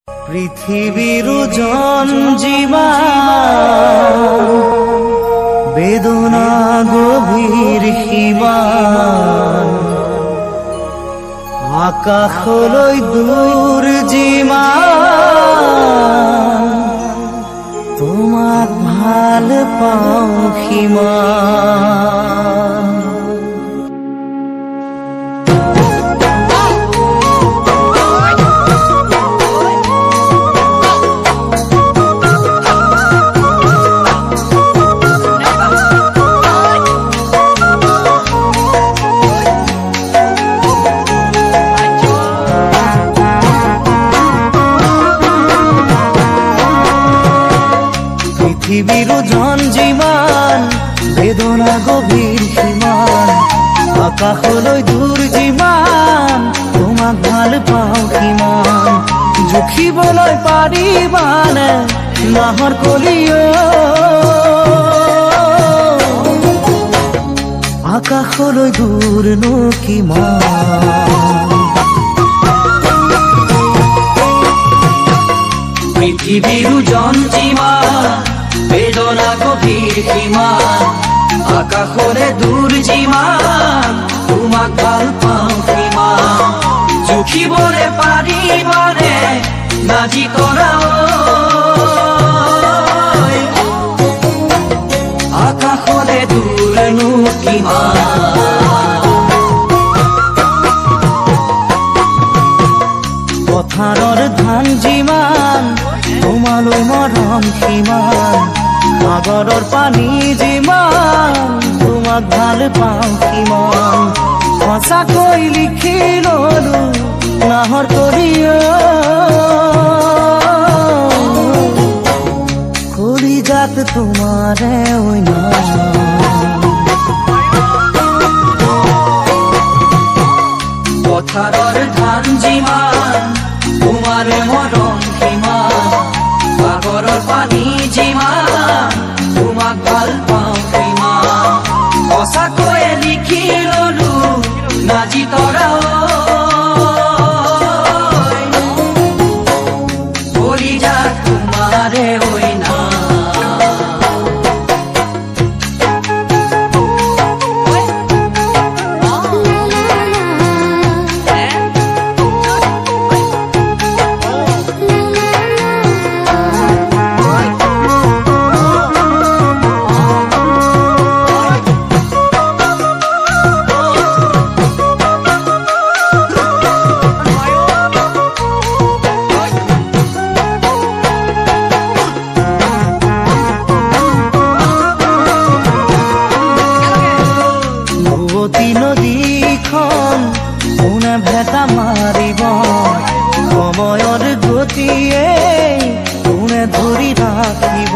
পৃথিবীর জঞ্জিমা বেদনা গভীর সীমান আকাশলৈ দূর জিমা তোমাক ভাল পাওঁ সিমান পৃথিবীর জঞ্জিমান বেদনা গভীর সীমান আকাশলৈ দূৰ যিমান তোমাক ভাল পাওঁ সিমান জুখিবলৈ পাৰিবানে নাহৰ কলিও আকাশলৈ দূৰনো কিমান পৃথিবীৰ জঞ্জিমান বেদনা গভীৰ সীমান আকাশলে দূৰ যিমান তোমাক ভাল পাওঁ সিমান জুখিবলে পাৰিবানে নাজি কৰা আকাশলে দূৰনো কিমান পথাৰৰ ধান যিমান তোমালৈ মৰম সিমান সাগৰৰ পানী যিমান তোমাক ভাল পাওঁ সিমান সঁচাকৈ লিখি ললো নাহৰ কলিও কলিজাত তোমাৰে অন্য পথাৰৰ ধান যিমান তোমাৰে মৰম সিমান সাগৰৰ পানী যিমান তোমাক ভাল পাওঁ সিমান সঁচাকৈয়ে লিখি ললো নাজি তৰা কলিজাত তোমাৰে অন্য নদীখন কোনে ভেটা মাৰিব সময়ৰ গতিয়ে কোনে ধৰি ৰাখিব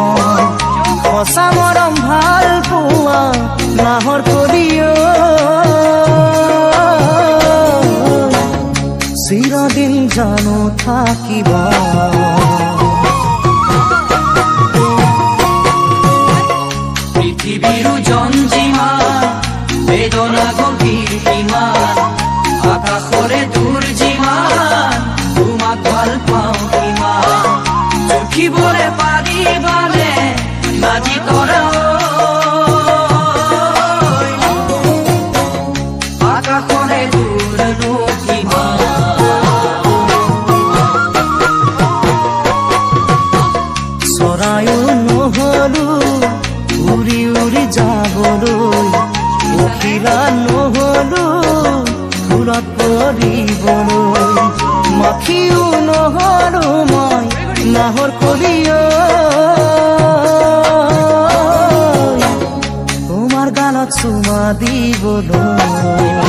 সঁচা মৰম ভাল পোৱা নাহৰ কলিও চিৰদিন জানো থাকিব পৃথিবীৰ জঞ্জিমান বেদনা গভীৰ সীমান আকাশলে দূৰ যিমান তোমাক ভাল পাওঁ সিমান জুখিবলে পাৰিবানে নাজি তৰা আকাশলে দূৰনো কিমান চৰায়ো নহলো উৰি উৰি যাবলৈ পখিলা নহলো ফুলত পৰিবলৈ মাখিও নহলো মই নাহৰ কলিও তোমাৰ গালত চুমা দিবলৈ